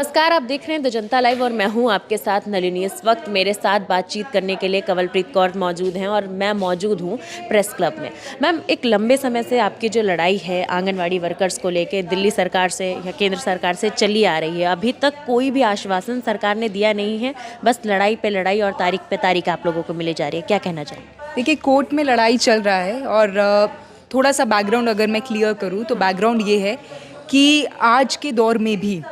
नमस्कार, आप देख रहे हैं द जनता लाइव और मैं हूं आपके साथ नलिनी। इस वक्त मेरे साथ बातचीत करने के लिए कंवलप्रीत कौर मौजूद हैं और मैं मौजूद हूं प्रेस क्लब में। मैम, एक लंबे समय से आपकी जो लड़ाई है आंगनवाड़ी वर्कर्स को लेके दिल्ली सरकार से या केंद्र सरकार से चली आ रही है। अभी तक कोई भी आश्वासन सरकार ने दिया नहीं है, बस लड़ाई पे लड़ाई और तारीख पे तारीख आप लोगों को मिली जा रही है। क्या कहना चाहिए? देखिए, कोर्ट में लड़ाई चल रहा है और थोड़ा सा बैकग्राउंड अगर मैं क्लियर करूं तो बैकग्राउंड ये है कि आज के दौर में भी,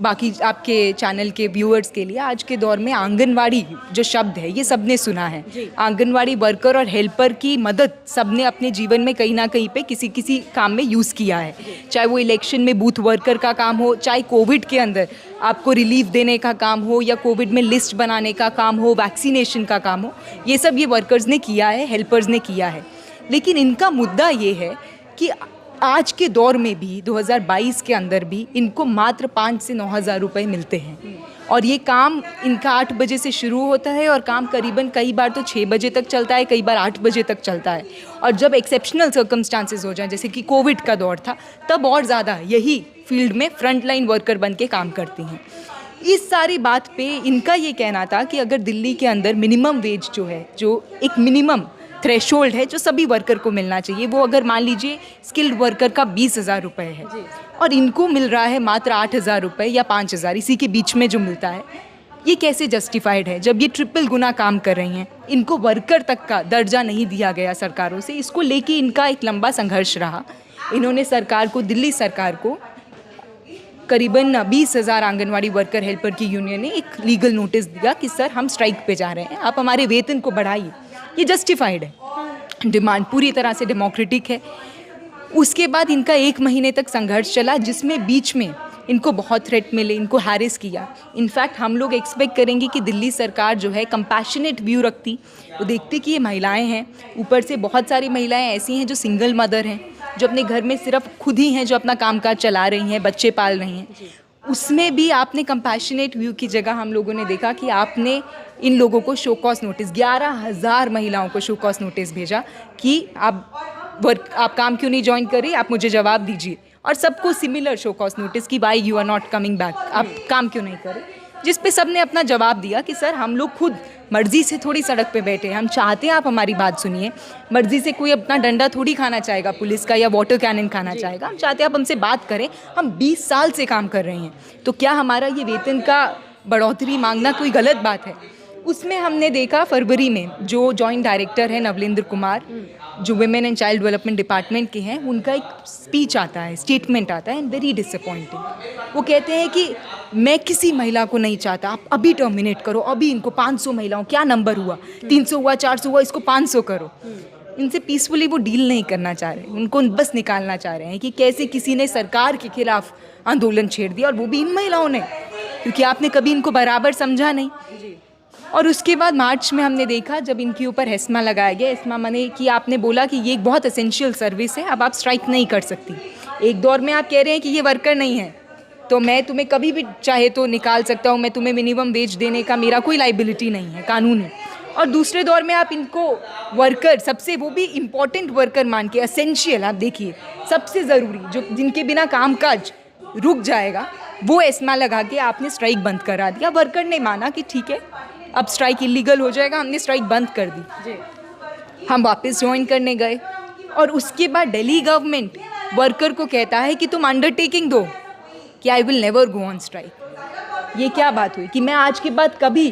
बाकी आपके चैनल के व्यूअर्स के लिए, आज के दौर में आंगनवाड़ी जो शब्द है ये सबने सुना है। आंगनवाड़ी वर्कर और हेल्पर की मदद सबने अपने जीवन में कहीं ना कहीं पे किसी किसी काम में यूज़ किया है। चाहे वो इलेक्शन में बूथ वर्कर का काम हो, चाहे कोविड के अंदर आपको रिलीफ देने का काम हो, या कोविड में लिस्ट बनाने का काम हो, वैक्सीनेशन का काम हो, ये सब ये वर्कर्स ने किया है, हेल्पर्स ने किया है। लेकिन इनका मुद्दा ये है कि आज के दौर में भी 2022 के अंदर भी इनको मात्र 5 से 9 हज़ार रुपये मिलते हैं और ये काम इनका 8 बजे से शुरू होता है और काम करीबन कई बार तो 6 बजे तक चलता है, कई बार 8 बजे तक चलता है। और जब एक्सेप्शनल सर्कमस्टांसेस हो जाएं, जैसे कि कोविड का दौर था, तब और ज़्यादा यही फील्ड में फ्रंट लाइन वर्कर बन के काम करती हैं। इस सारी बात पे इनका ये कहना था कि अगर दिल्ली के अंदर मिनिमम वेज जो है, जो एक मिनिमम थ्रेशोल्ड है जो सभी वर्कर को मिलना चाहिए, वो अगर मान लीजिए स्किल्ड वर्कर का 20,000 रुपये है और इनको मिल रहा है मात्र 8,000 रुपये या 5,000, इसी के बीच में जो मिलता है, ये कैसे जस्टिफाइड है? जब ये ट्रिपल गुना काम कर रही हैं, इनको वर्कर तक का दर्जा नहीं दिया गया सरकारों से। इसको लेके इनका एक लंबा संघर्ष रहा। इन्होंने सरकार को, दिल्ली सरकार को, करीबन 20,000 आंगनवाड़ी वर्कर हेल्पर की यूनियन ने एक लीगल नोटिस दिया कि सर, हम स्ट्राइक पे जा रहे हैं, आप हमारे वेतन को बढ़ाइए। ये जस्टिफाइड है, डिमांड पूरी तरह से डेमोक्रेटिक है। उसके बाद इनका 1 महीने तक संघर्ष चला, जिसमें बीच में इनको बहुत थ्रेट मिले, इनको हैरेस किया। इनफैक्ट हम लोग एक्सपेक्ट करेंगे कि दिल्ली सरकार जो है कंपैशनेट व्यू रखती, वो देखती कि ये महिलाएं हैं, ऊपर से बहुत सारी महिलाएं ऐसी हैं जो सिंगल मदर हैं, जो अपने घर में सिर्फ खुद ही हैं जो अपना कामकाज चला रही हैं, बच्चे पाल रही हैं। उसमें भी आपने कंपैशनेट व्यू की जगह हम लोगों ने देखा कि आपने इन लोगों को शो कॉज नोटिस, 11,000 महिलाओं को शो कॉज नोटिस भेजा कि आप काम क्यों नहीं ज्वाइन करें, आप मुझे जवाब दीजिए। और सबको सिमिलर शो कॉज नोटिस कि why you are not coming back, आप काम क्यों नहीं करें। जिस पे सब ने अपना जवाब दिया कि सर, हम लोग खुद मर्जी से थोड़ी सड़क पे बैठे हैं, हम चाहते हैं आप हमारी बात सुनिए। मर्जी से कोई अपना डंडा थोड़ी खाना चाहेगा पुलिस का, या वाटर कैनन खाना चाहेगा। हम चाहते हैं आप हमसे बात करें। हम 20 साल से काम कर रहे हैं, तो क्या हमारा ये वेतन का बढ़ोतरी मांगना कोई गलत बात है? उसमें हमने देखा फरवरी में जो जॉइंट डायरेक्टर है नवलेंद्र कुमार, जो women and child development department के हैं, उनका एक स्पीच आता है, स्टेटमेंट आता है, एंड वेरी डिसअपॉइंटिंग। वो कहते हैं कि मैं किसी महिला को नहीं चाहता, आप अभी टर्मिनेट करो, अभी इनको 500 महिलाओं, क्या नंबर हुआ, 300 हुआ, 400 हुआ, इसको 500 करो। इनसे पीसफुली वो डील नहीं करना चाह रहे, उनको बस निकालना चाह रहे हैं कि कैसे किसी ने सरकार के खिलाफ आंदोलन छेड़ दिया, और वो भी इन महिलाओं ने, क्योंकि आपने कभी इनको बराबर समझा नहीं। और उसके बाद मार्च में हमने देखा जब इनके ऊपर हेस्मा लगाया गया। हेस्मा माने कि आपने बोला कि ये एक बहुत एसेंशियल सर्विस है, अब आप स्ट्राइक नहीं कर सकती। एक दौर में आप कह रहे हैं कि ये वर्कर नहीं है, तो मैं तुम्हें कभी भी चाहे तो निकाल सकता हूँ, मैं तुम्हें मिनिमम वेज देने का मेरा कोई लाइबिलिटी नहीं है कानूनी। और दूसरे दौर में आप इनको वर्कर, सबसे वो भी इम्पॉर्टेंट वर्कर मान के, एसेंशियल, आप देखिए सबसे ज़रूरी, जो जिनके बिना कामकाज रुक जाएगा, वो एस्मा लगा के आपने स्ट्राइक बंद करा दिया। वर्कर ने माना कि ठीक है, अब स्ट्राइक इलीगल हो जाएगा, हमने स्ट्राइक बंद कर दी। हम वापस ज्वाइन करने गए और उसके बाद दिल्ली गवर्नमेंट वर्कर को कहता है कि तुम अंडरटेकिंग दो कि I will never go on strike. ये क्या बात हुई कि मैं आज के बाद कभी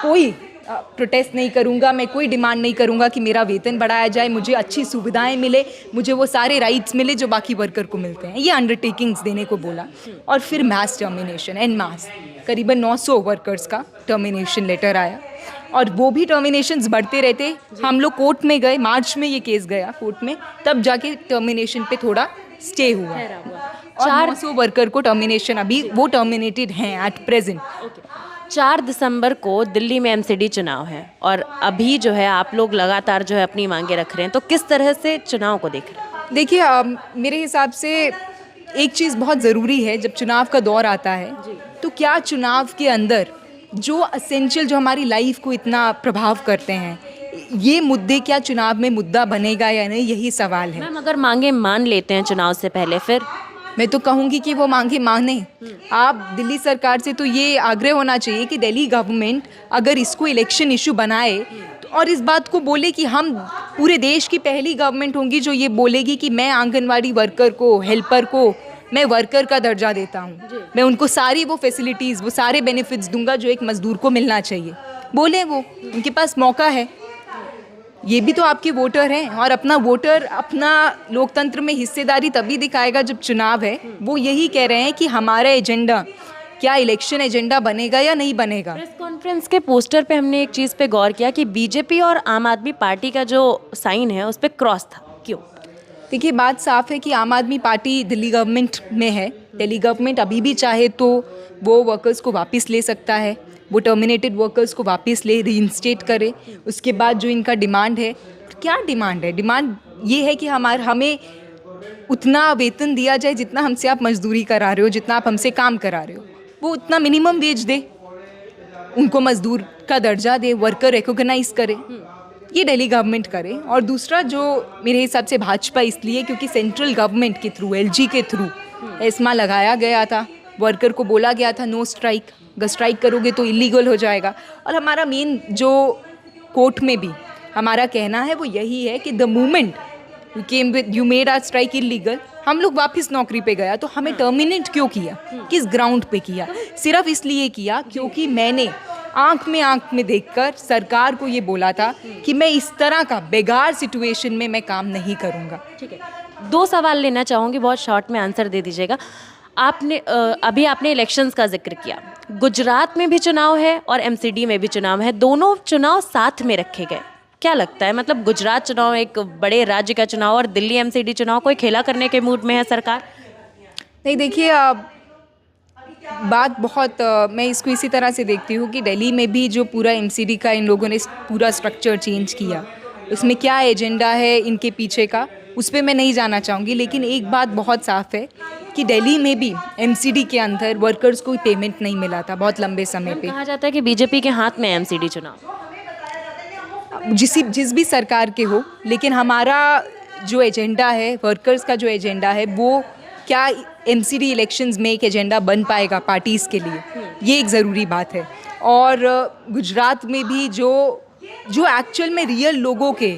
कोई प्रोटेस्ट नहीं करूँगा, मैं कोई डिमांड नहीं करूँगा कि मेरा वेतन बढ़ाया जाए, मुझे अच्छी सुविधाएं मिले, मुझे वो सारे राइट्स मिले जो बाकी वर्कर को मिलते हैं। ये अंडरटेकिंग्स देने को बोला। और फिर मास टर्मिनेशन, एन मास, करीबन 900 वर्कर्स का टर्मिनेशन लेटर आया, और वो भी टर्मिनेशंस बढ़ते रहते। हम लोग कोर्ट में गए, मार्च में ये केस गया कोर्ट में, तब जाके टर्मिनेशन पे थोड़ा स्टे हुआ। 400 वर्कर को टर्मिनेशन, अभी वो टर्मिनेटेड हैं एट प्रेजेंट। 4 दिसंबर को दिल्ली में एमसीडी चुनाव है और अभी जो है आप लोग लगातार जो है अपनी मांगे रख रहे हैं, तो किस तरह से चुनाव को देख रहे हैं? देखिए, मेरे हिसाब से एक चीज़ बहुत ज़रूरी है, जब चुनाव का दौर आता है तो क्या चुनाव के अंदर जो एसेंशियल, जो हमारी लाइफ को इतना प्रभाव करते हैं, ये मुद्दे क्या चुनाव में मुद्दा बनेगा या नहीं, यही सवाल है। मैम, अगर मांगे मान लेते हैं चुनाव से पहले, फिर मैं तो कहूँगी कि वो मांगे माने। आप दिल्ली सरकार से तो ये आग्रह होना चाहिए कि दिल्ली गवर्नमेंट अगर इसको इलेक्शन इशू बनाए और इस बात को बोले कि हम पूरे देश की पहली गवर्नमेंट होंगी जो ये बोलेगी कि मैं आंगनवाड़ी वर्कर को, हेल्पर को मैं वर्कर का दर्जा देता हूँ, मैं उनको सारी वो फैसिलिटीज़, वो सारे बेनिफिट्स दूंगा जो एक मज़दूर को मिलना चाहिए। बोले वो, उनके पास मौका है। ये भी तो आपके वोटर हैं और अपना वोटर अपना लोकतंत्र में हिस्सेदारी तभी दिखाएगा जब चुनाव है। वो यही कह रहे हैं कि हमारा एजेंडा क्या इलेक्शन एजेंडा बनेगा या नहीं बनेगा। प्रेस कॉन्फ्रेंस के पोस्टर पे हमने एक चीज़ पे गौर किया कि बीजेपी और आम आदमी पार्टी का जो साइन है उस पर क्रॉस था, क्यों? देखिए, बात साफ है कि आम आदमी पार्टी दिल्ली गवर्नमेंट में है। दिल्ली गवर्नमेंट अभी भी चाहे तो वो वर्कर्स को वापस ले सकता है, वो टर्मिनेटेड वर्कर्स को वापस ले, रीइंस्टेट करे। उसके बाद जो इनका डिमांड है, क्या डिमांड है? डिमांड ये है कि हमें उतना वेतन दिया जाए जितना हमसे आप मजदूरी करा रहे हो, जितना आप हमसे काम करा रहे हो, वो उतना मिनिमम वेज दे, उनको मजदूर का दर्जा दे, वर्कर रिकॉग्नाइज करे। ये दिल्ली गवर्नमेंट करे। और दूसरा जो मेरे हिसाब से भाजपा इसलिए क्योंकि सेंट्रल गवर्नमेंट के थ्रू, एलजी के थ्रू एस्मा लगाया गया था, वर्कर को बोला गया था नो स्ट्राइक, अगर स्ट्राइक करोगे तो इलीगल हो जाएगा। और हमारा मेन जो कोर्ट में भी हमारा कहना है वो यही है कि the moment you came with you made our strike illegal, हम लोग वापस नौकरी पे गया तो हमें टर्मिनेट क्यों किया, किस ग्राउंड पे किया? सिर्फ इसलिए किया क्योंकि मैंने आंख में देखकर सरकार को ये बोला था कि मैं इस तरह का बेकार सिचुएशन में मैं काम नहीं करूँगा। ठीक है, 2 सवाल लेना चाहूँगी, बहुत शॉर्ट में आंसर दे दीजिएगा। अभी आपने इलेक्शंस का जिक्र किया, गुजरात में भी चुनाव है और एमसीडी में भी चुनाव है, दोनों चुनाव साथ में रखे गए। क्या लगता है, मतलब गुजरात चुनाव एक बड़े राज्य का चुनाव और दिल्ली एमसीडी चुनाव, कोई खेला करने के मूड में है सरकार? नहीं, देखिए, बात बहुत मैं इसको इसी तरह से देखती हूँ कि दिल्ली में भी जो पूरा एमसीडी का इन लोगों ने पूरा स्ट्रक्चर चेंज किया, उसमें क्या एजेंडा है इनके पीछे का, उस पर मैं नहीं जाना चाहूँगी। लेकिन एक बात बहुत साफ है कि दिल्ली में भी एमसीडी के अंदर वर्कर्स को पेमेंट नहीं मिला था बहुत लंबे समय पे। कहा जाता है कि बीजेपी के हाथ में एमसीडी चुनाव, जिस भी सरकार के हो, लेकिन हमारा जो एजेंडा है, वर्कर्स का जो एजेंडा है, वो क्या एमसीडी इलेक्शंस में एक एजेंडा बन पाएगा पार्टीज़ के लिए, ये एक ज़रूरी बात है। और गुजरात में भी जो एक्चुअल में रियल लोगों के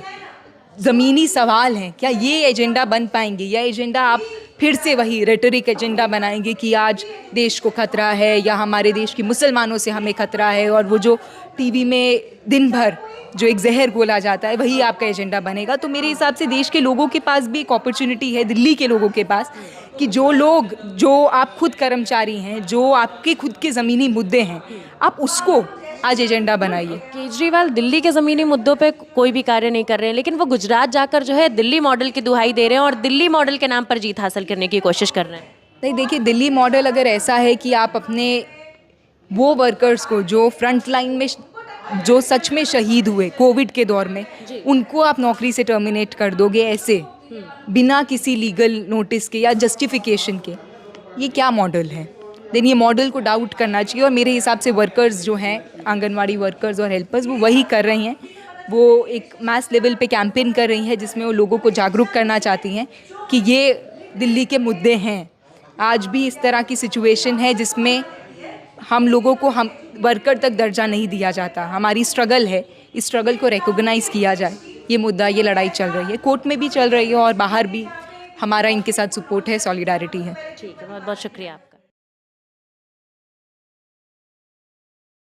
ज़मीनी सवाल हैं, क्या ये एजेंडा बन पाएंगे या एजेंडा आप फिर से वही रेटरिक एजेंडा बनाएंगे कि आज देश को खतरा है या हमारे देश के मुसलमानों से हमें खतरा है, और वो जो टीवी में दिन भर जो एक जहर बोला जाता है वही आपका एजेंडा बनेगा। तो मेरे हिसाब से देश के लोगों के पास भी एक अपॉर्चुनिटी है, दिल्ली के लोगों के पास, कि जो आप खुद कर्मचारी हैं, जो आपके खुद के ज़मीनी मुद्दे हैं, आप उसको आज एजेंडा बनाइए। केजरीवाल दिल्ली के ज़मीनी मुद्दों पे कोई भी कार्य नहीं कर रहे हैं, लेकिन वो गुजरात जाकर जो है दिल्ली मॉडल की दुहाई दे रहे हैं और दिल्ली मॉडल के नाम पर जीत हासिल करने की कोशिश कर रहे हैं। नहीं, देखिए, दिल्ली मॉडल अगर ऐसा है कि आप अपने वो वर्कर्स को जो फ्रंट लाइन में जो सच में शहीद हुए कोविड के दौर में, उनको आप नौकरी से टर्मिनेट कर दोगे ऐसे बिना किसी लीगल नोटिस के या जस्टिफिकेशन के, ये क्या मॉडल है? देन ये मॉडल को डाउट करना चाहिए। और मेरे हिसाब से वर्कर्स जो हैं, आंगनवाड़ी वर्कर्स और हेल्पर्स, वो वही कर रही हैं। वो एक मैस लेवल पे कैंपेन कर रही हैं जिसमें वो लोगों को जागरूक करना चाहती हैं कि ये दिल्ली के मुद्दे हैं। आज भी इस तरह की सिचुएशन है जिसमें हम लोगों को हम वर्कर तक दर्जा नहीं दिया जाता। हमारी स्ट्रगल है, इस स्ट्रगल को रिकॉग्नाइज़ किया जाए। ये मुद्दा, ये लड़ाई चल रही है, कोर्ट में भी चल रही है और बाहर भी हमारा इनके साथ सपोर्ट है, सॉलिडारिटी है। ठीक है, बहुत बहुत शुक्रिया।